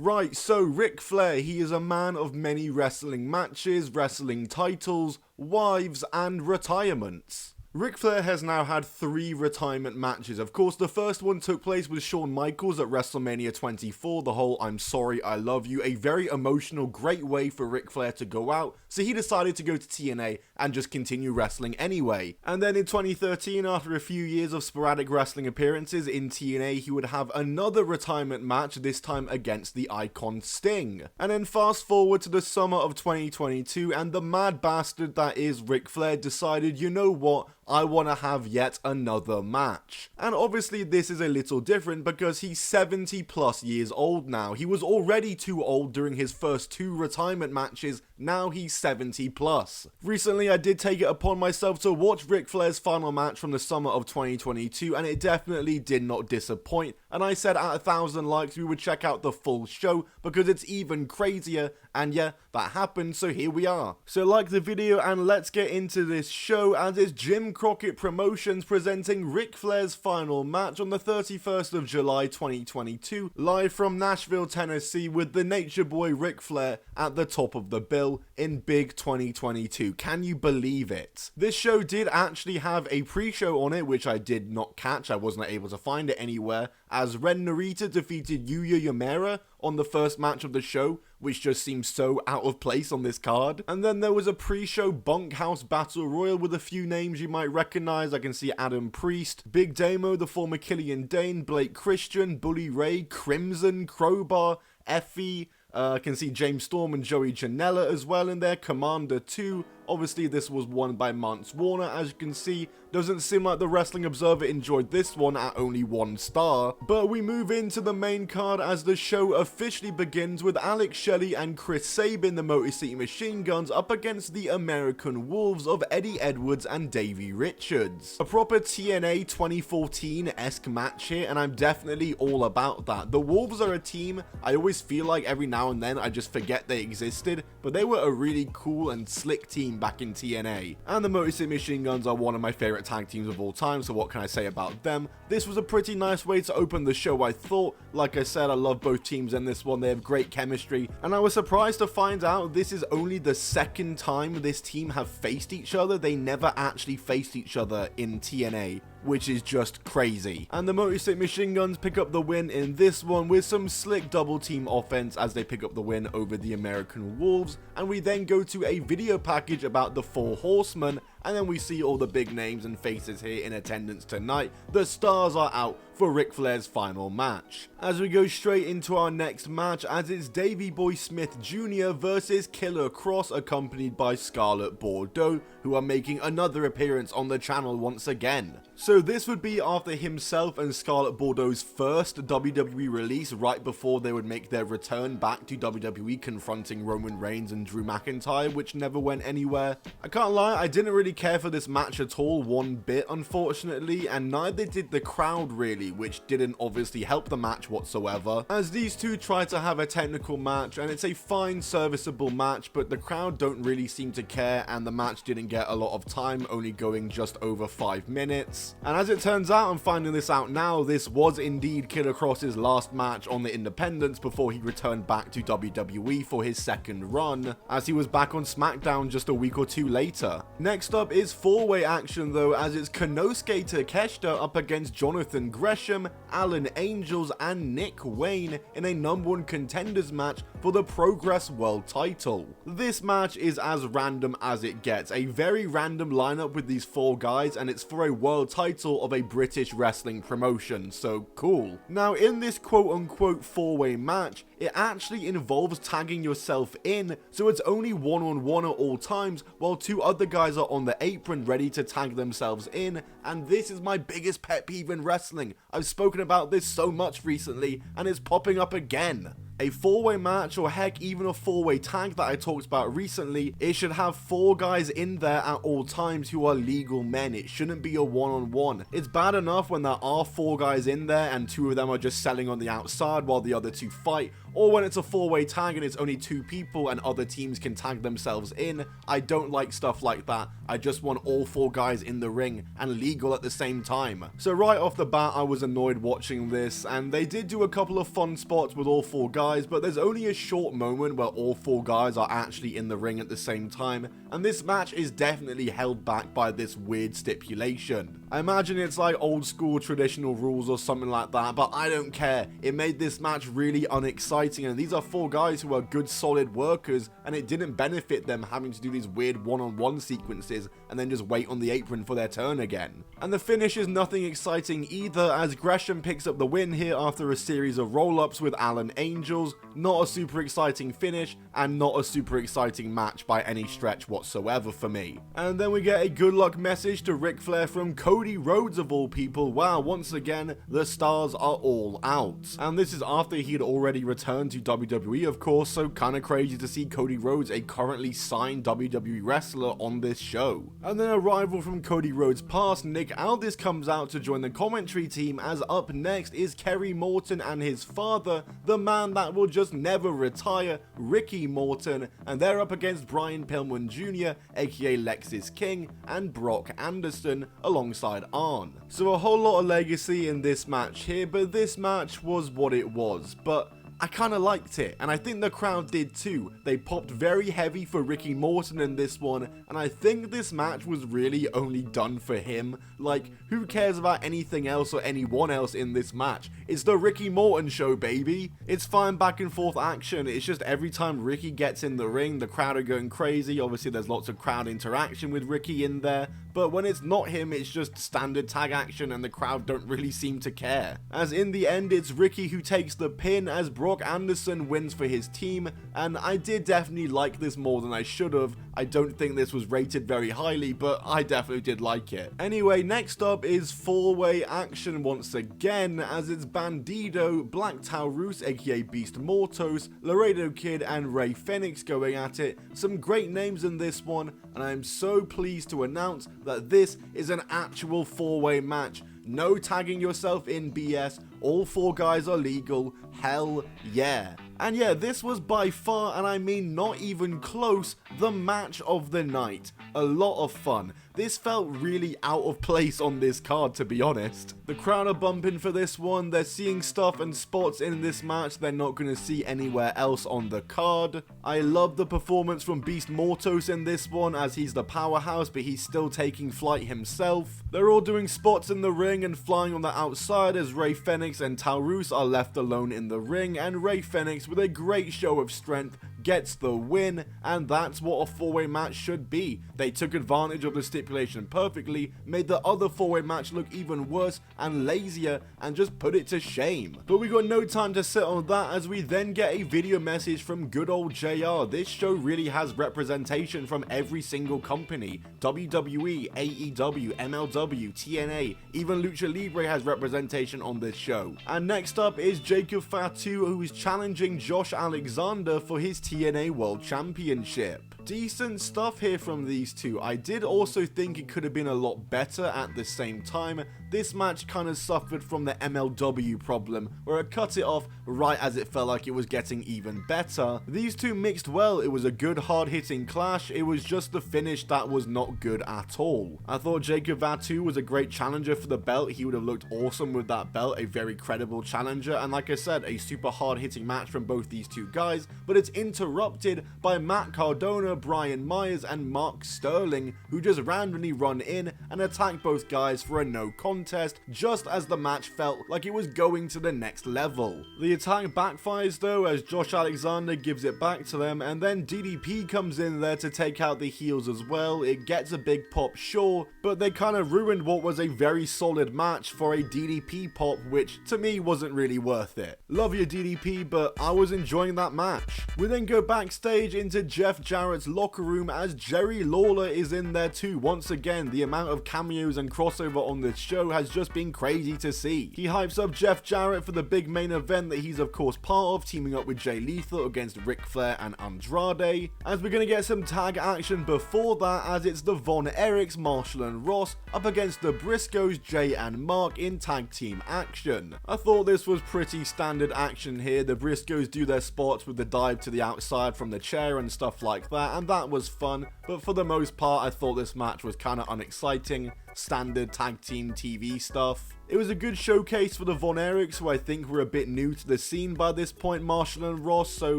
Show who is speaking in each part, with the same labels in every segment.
Speaker 1: Right, so Ric Flair, he is a man of many wrestling matches, wrestling titles, wives, and retirements. Ric Flair has now had 3 retirement matches. Of course, the first one took place with Shawn Michaels at WrestleMania 24, the whole "I'm sorry, I love you," a very emotional, great way for Ric Flair to go out, so he decided to go to TNA and just continue wrestling anyway. And then in 2013, after a few years of sporadic wrestling appearances in TNA, he would have another retirement match, this time against the Icon Sting. And then fast forward to the summer of 2022, and the mad bastard that is Ric Flair decided, you know what, I want to have yet another match. And obviously this is a little different because he's 70 plus years old now. He was already too old during his first 2 retirement matches, now he's 70 plus. Recently I did take it upon myself to watch Ric Flair's final match from the summer of 2022, and it definitely did not disappoint, and I said at 1,000 likes we would check out the full show because it's even crazier, and yeah, that happened, so here we are. So like the video and let's get into this show, as it's Jim Crockett Promotions presenting Ric Flair's final match on the 31st of July 2022, live from Nashville, Tennessee, with the Nature Boy Ric Flair at the top of the bill in big 2022. Can you believe it? This show did actually have a pre-show on it, which I did not catch. I wasn't able to find it anywhere, as Ren Narita defeated Yuya Uemura on the first match of the show, which just seems so out of place on this card. And then there was a pre-show bunkhouse battle royal with a few names you might recognize. I can see Adam Priest, Big Damo, the former Killian Dane, Blake Christian, Bully Ray, Crimson, Crowbar, Effie. I can see James Storm and Joey Janela as well in there, Commander 2. Obviously this was won by Mance Warner, as you can see. Doesn't seem like the Wrestling Observer enjoyed this one at only 1 star. But we move into the main card as the show officially begins with Alex Shelley and Chris Sabin, the Motor City Machine Guns, up against the American Wolves of Eddie Edwards and Davey Richards. A proper TNA 2014-esque match here, and I'm definitely all about that. The Wolves are a team I always feel like every now and then I just forget they existed, but they were a really cool and slick team back in TNA. And the Motor City Machine Guns are one of my favorite tag teams of all time, so what can I say about them? This was a pretty nice way to open the show, I thought. Like I said, I love both teams in this one, they have great chemistry, and I was surprised to find out this is only the second time this team have faced each other. They never actually faced each other in TNA, which is just crazy. And the Motor City Machine Guns pick up the win in this one with some slick double team offense as they pick up the win over the American Wolves. And we then go to a video package about the 4 Horsemen, and then we see all the big names and faces here in attendance tonight. The stars are out for Ric Flair's final match. As we go straight into our next match, as it's Davey Boy Smith Jr. versus Killer Kross, accompanied by Scarlett Bordeaux, who are making another appearance on the channel once again. So this would be after himself and Scarlett Bordeaux's first WWE release, right before they would make their return back to WWE, confronting Roman Reigns and Drew McIntyre, which never went anywhere. I can't lie, I didn't really care for this match at all, one bit unfortunately, and neither did the crowd really, which didn't obviously help the match whatsoever, as these two try to have a technical match, and it's a fine serviceable match, but the crowd don't really seem to care, and the match didn't get a lot of time, only going just over 5 minutes. And as it turns out, I'm finding this out now, this was indeed Killer Kross's last match on the independents before he returned back to WWE for his second run, as he was back on SmackDown just a week or 2 later. Next up is 4-way action though, as it's Konosuke Takeshita up against Jonathan Gresham, Alan Angels, and Nick Wayne in a #1 contenders match for the Progress World title. This match is as random as it gets, a very random lineup with these 4 guys, and it's for a world title of a British wrestling promotion, so cool. Now in this quote-unquote 4-way match, it actually involves tagging yourself in, so it's only 1-on-1 at all times, while 2 other guys are on the apron ready to tag themselves in, and this is my biggest pet peeve in wrestling. I've spoken about this so much recently, and it's popping up again. A 4-way match, or heck even a 4-way tag that I talked about recently, it should have 4 guys in there at all times who are legal men. It shouldn't be a 1-on-1. It's bad enough when there are 4 guys in there and 2 of them are just selling on the outside while the other 2 fight, or when it's a 4-way tag and it's only 2 people and other teams can tag themselves in. I don't like stuff like that. I just want all 4 guys in the ring and legal at the same time. So right off the bat, I was annoyed watching this, and they did do a couple of fun spots with all 4 guys, but there's only a short moment where all 4 guys are actually in the ring at the same time, and this match is definitely held back by this weird stipulation. I imagine it's like old school traditional rules or something like that, but I don't care. It made this match really unexciting, and these are 4 guys who are good solid workers, and it didn't benefit them having to do these weird one-on-one sequences and then just wait on the apron for their turn again. And the finish is nothing exciting either, as Gresham picks up the win here after a series of roll-ups with Allen Angels. Not a super exciting finish, and not a super exciting match by any stretch whatsoever for me. And then we get a good luck message to Ric Flair from Cody Rhodes of all people. Wow, once again, the stars are all out. And this is after he had already returned to WWE, of course, so kinda crazy to see Cody Rhodes, a currently signed WWE wrestler, on this show. And then a rival from Cody Rhodes' past, Nick Aldis, comes out to join the commentary team, as up next is Kerry Morton and his father, the man that will just never retire, Ricky Morton, and they're up against Brian Pillman Jr., aka Lexis King, and Brock Anderson alongside Arn. So a whole lot of legacy in this match here, but this match was what it was. But I kinda liked it, and I think the crowd did too. They popped very heavy for Ricky Morton in this one, and I think this match was really only done for him. Like, who cares about anything else or anyone else in this match? It's the Ricky Morton show, baby. It's fine back and forth action. It's just every time Ricky gets in the ring, the crowd are going crazy. Obviously, there's lots of crowd interaction with Ricky in there, but when it's not him, it's just standard tag action, and the crowd don't really seem to care. As in the end, it's Ricky who takes the pin as Brock Anderson wins for his team, and I did definitely like this more than I should have. I don't think this was rated very highly, but I definitely did like it. Anyway, next up is 4-way action once again, as it's Bandido, Black Taurus aka Beast Mortos, Laredo Kid, and Rey Fenix going at it. Some great names in this one, and I'm so pleased to announce that this is an actual 4-way match. No tagging yourself in BS, all 4 guys are legal, hell yeah. And yeah, this was by far, and I mean not even close, the match of the night. A lot of fun. This felt really out of place on this card, to be honest. The crowd are bumping for this one. They're seeing stuff and spots in this match they're not going to see anywhere else on the card. I love the performance from Beast Mortos in this one, as he's the powerhouse, but he's still taking flight himself. They're all doing spots in the ring and flying on the outside, as Rey Fenix and Taurus are left alone in the ring, and Rey Fenix, with a great show of strength, gets the win, and that's what a 4-way match should be. They took advantage of the stipulation perfectly, made the other 4-way match look even worse and lazier, and just put it to shame. But we got no time to sit on that, as we then get a video message from good old JR. This show really has representation from every single company. WWE, AEW, MLW, TNA, even Lucha Libre has representation on this show. And next up is Jacob Fatu, who is challenging Josh Alexander for his TNA World Championship. Decent stuff here from these two. I did also think it could have been a lot better at the same time. This match kind of suffered from the MLW problem, where it cut it off right as it felt like it was getting even better. These two mixed well. It was a good hard-hitting clash. It was just the finish that was not good at all. I thought Jacob Fatu was a great challenger for the belt. He would have looked awesome with that belt, a very credible challenger, and like I said, a super hard-hitting match from both these two guys, but it's interrupted by Matt Cardona, Brian Myers, and Mark Sterling, who just randomly run in and attack both guys for a no contest, just as the match felt like it was going to the next level. The attack backfires though, as Josh Alexander gives it back to them, and then DDP comes in there to take out the heels as well. It gets a big pop, sure, but they kind of ruined what was a very solid match for a DDP pop, which to me wasn't really worth it. Love your DDP, but I was enjoying that match. We then go backstage into Jeff Jarrett's locker room, as Jerry Lawler is in there too. Once again, the amount of of cameos and crossover on this show has just been crazy to see. He hypes up Jeff Jarrett for the big main event that he's of course part of, teaming up with Jay Lethal against Ric Flair and Andrade, as we're gonna get some tag action before that, as it's the Von Erichs, Marshall and Ross up against the Briscoes, Jay and Mark in tag team action. I thought this was pretty standard action here. The Briscoes do their spots with the dive to the outside from the chair and stuff like that, and that was fun, but for the most part I thought this match was kinda unexciting, standard tag team TV stuff. It was a good showcase for the Von Erichs, who I think were a bit new to the scene by this point, Marshall and Ross, so it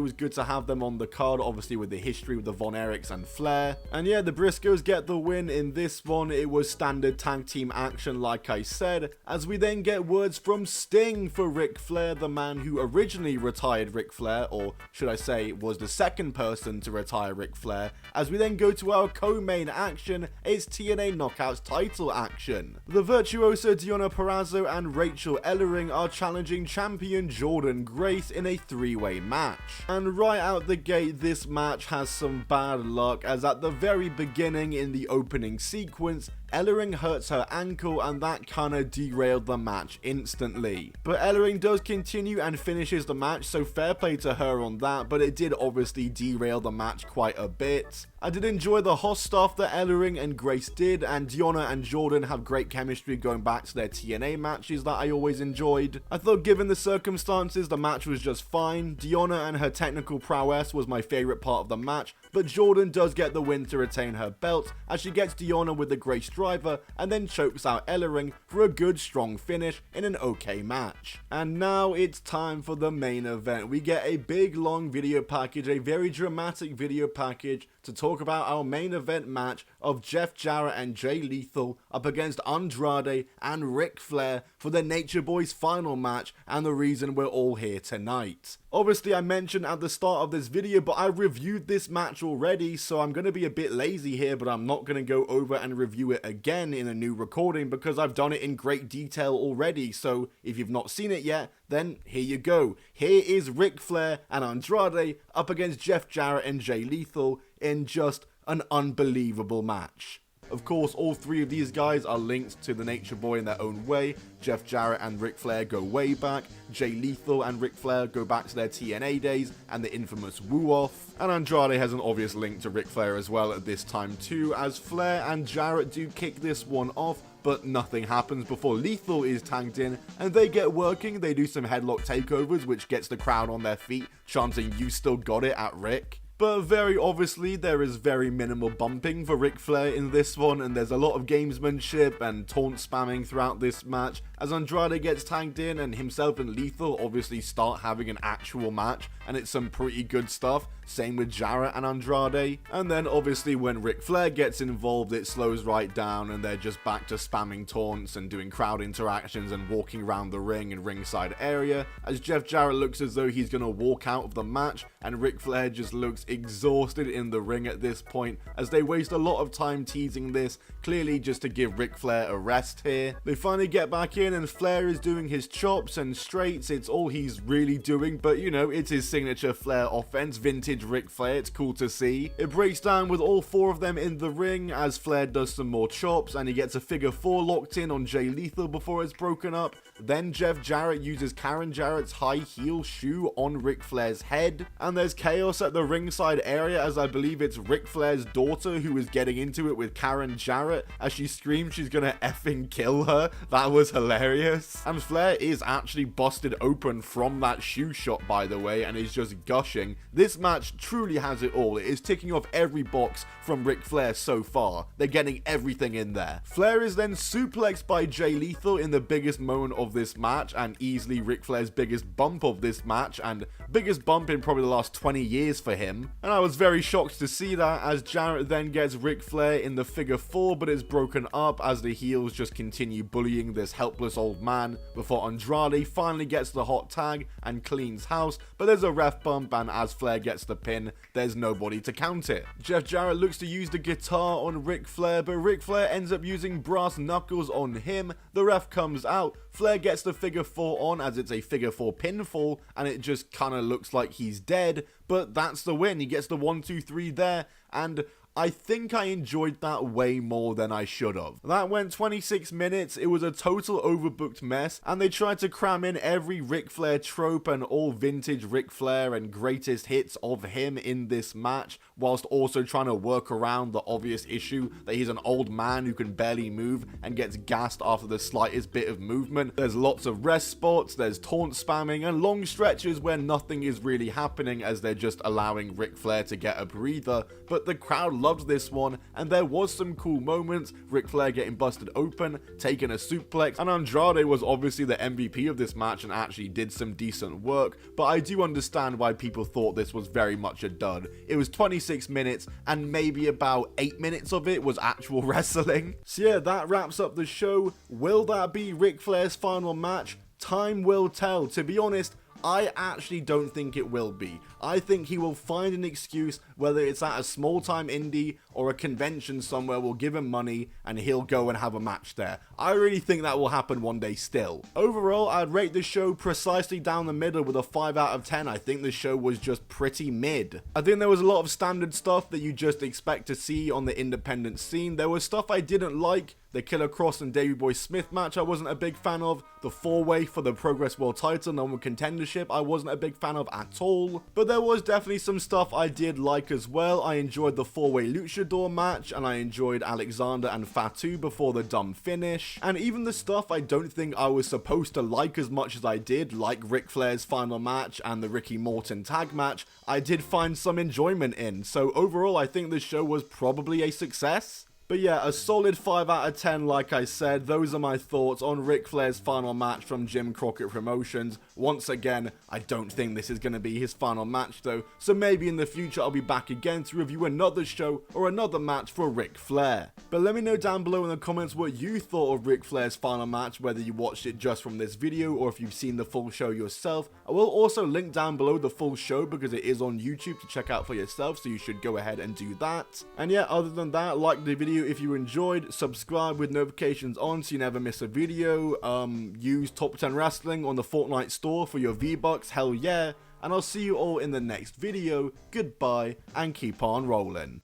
Speaker 1: was good to have them on the card, obviously with the history with the Von Erichs and Flair. And yeah, the Briscoes get the win in this one. It was standard tag team action like I said, as we then get words from Sting for Ric Flair, the man who originally retired Ric Flair, or should I say was the second person to retire Ric Flair, as we then go to our co-main action. It's TNA Knockouts title action. The virtuoso Deonna Purrazzo and Rachel Ellering are challenging champion Jordynne Grace in a three-way match. And right out the gate, this match has some bad luck, as at the very beginning in the opening sequence, Ellering hurts her ankle and that kinda derailed the match instantly. But Ellering does continue and finishes the match, so fair play to her on that, but it did obviously derail the match quite a bit. I did enjoy the hot stuff that Ellering and Grace did, and Deonna and Jordynne have great chemistry going back to their TNA matches that I always enjoyed. I thought given the circumstances the match was just fine. Deonna and her technical prowess was my favourite part of the match, but Jordynne does get the win to retain her belt, as she gets Deonna with the Grace driver and then chokes out Ellering for a good strong finish in an okay match. And now it's time for the main event. We get a big long video package, a very dramatic video package to talk about our main event match of Jeff Jarrett and Jay Lethal up against Andrade and Ric Flair for the Nature Boys final match, and the reason we're all here tonight. Obviously I mentioned at the start of this video, but I reviewed this match already, so I'm going to be a bit lazy here, but I'm not going to go over and review it again in a new recording because I've done it in great detail already. So if you've not seen it yet, then here you go. Here is Ric Flair and Andrade up against Jeff Jarrett and Jay Lethal in just an unbelievable match. Of course, all three of these guys are linked to the Nature Boy in their own way. Jeff Jarrett and Ric Flair go way back. Jay Lethal and Ric Flair go back to their TNA days and the infamous woo-off. And Andrade has an obvious link to Ric Flair as well at this time too, as Flair and Jarrett do kick this one off, but nothing happens before Lethal is tagged in and they get working. They do some headlock takeovers, which gets the crowd on their feet, chanting "You still got it" at Rick. But very obviously there is very minimal bumping for Ric Flair in this one, and there's a lot of gamesmanship and taunt spamming throughout this match as Andrade gets tagged in and himself and Lethal obviously start having an actual match, and it's some pretty good stuff. Same with Jarrett and Andrade. And then obviously when Ric Flair gets involved, it slows right down and they're just back to spamming taunts and doing crowd interactions and walking around the ring and ringside area, as Jeff Jarrett looks as though he's gonna walk out of the match, and Ric Flair just looks exhausted in the ring at this point, as they waste a lot of time teasing this, clearly just to give Ric Flair a rest here. They finally get back in and Flair is doing his chops and straights. It's all he's really doing, but you know, it's his signature Flair offense, vintage Ric Flair. It's cool to see. It breaks down with all four of them in the ring as Flair does some more chops and he gets a figure four locked in on Jay Lethal before it's broken up. Then Jeff Jarrett uses Karen Jarrett's high heel shoe on Ric Flair's head, and there's chaos at the ringside area as I believe it's Ric Flair's daughter who is getting into it with Karen Jarrett as she screams she's gonna effing kill her. That was hilarious. And Flair is actually busted open from that shoe shot, by the way, and is just gushing. This match truly has it all. It is ticking off every box from Ric Flair so far. They're getting everything in there. Flair is then suplexed by Jay Lethal in the biggest moment of this match, and easily Ric Flair's biggest bump of this match, and biggest bump in probably the last 20 years for him. And I was very shocked to see that, as Jarrett then gets Ric Flair in the figure four, but it's broken up as the heels just continue bullying this helpless old man before Andrade finally gets the hot tag and cleans house, but there's a ref bump, and as Flair gets the pin, there's nobody to count it. Jeff Jarrett looks to use the guitar on Ric Flair, but Ric Flair ends up using brass knuckles on him. The ref comes out, Flair gets the figure four on as it's a figure four pinfall, and it just kinda looks like he's dead, but that's the win. He gets the 1, 2, 3 there, and I think I enjoyed that way more than I should have. That went 26 minutes, it was a total overbooked mess, and they tried to cram in every Ric Flair trope and all vintage Ric Flair and greatest hits of him in this match, whilst also trying to work around the obvious issue that he's an old man who can barely move and gets gassed after the slightest bit of movement. There's lots of rest spots, there's taunt spamming, and long stretches where nothing is really happening as they're just allowing Ric Flair to get a breather, but the crowd loved this one, and there was some cool moments, Ric Flair getting busted open, taking a suplex, and Andrade was obviously the MVP of this match and actually did some decent work, but I do understand why people thought this was very much a dud. It was 26 minutes, and maybe about 8 minutes of it was actual wrestling. So yeah, that wraps up the show. Will that be Ric Flair's final match? Time will tell. To be honest, I actually don't think it will be. I think he will find an excuse, whether it's at a small time indie or a convention somewhere will give him money and he'll go and have a match there. I really think that will happen one day still. Overall, I'd rate the show precisely down the middle with a 5 out of 10. I think the show was just pretty mid. I think there was a lot of standard stuff that you just expect to see on the independent scene. There was stuff I didn't like. The Killer Kross and Davey Boy Smith match I wasn't a big fan of. The 4-way for the Progress World title number contendership I wasn't a big fan of at all. But there was definitely some stuff I did like as well. I enjoyed the 4-way luchador match, and I enjoyed Alexander and Fatu before the dumb finish. And even the stuff I don't think I was supposed to like as much as I did, like Ric Flair's final match and the Ricky Morton tag match, I did find some enjoyment in. So overall, I think the show was probably a success. But yeah, a solid 5 out of 10 like I said. Those are my thoughts on Ric Flair's final match from Jim Crockett Promotions. Once again, I don't think this is going to be his final match though, so maybe in the future I'll be back again to review another show or another match for Ric Flair. But let me know down below in the comments what you thought of Ric Flair's final match, whether you watched it just from this video or if you've seen the full show yourself. I will also link down below the full show because it is on YouTube to check out for yourself, so you should go ahead and do that. And yeah, other than that, like the video if you enjoyed, subscribe with notifications on so you never miss a video, use Top 10 Wrestling on the Fortnite store for your V-Bucks, hell yeah, and I'll see you all in the next video. Goodbye, and keep on rolling.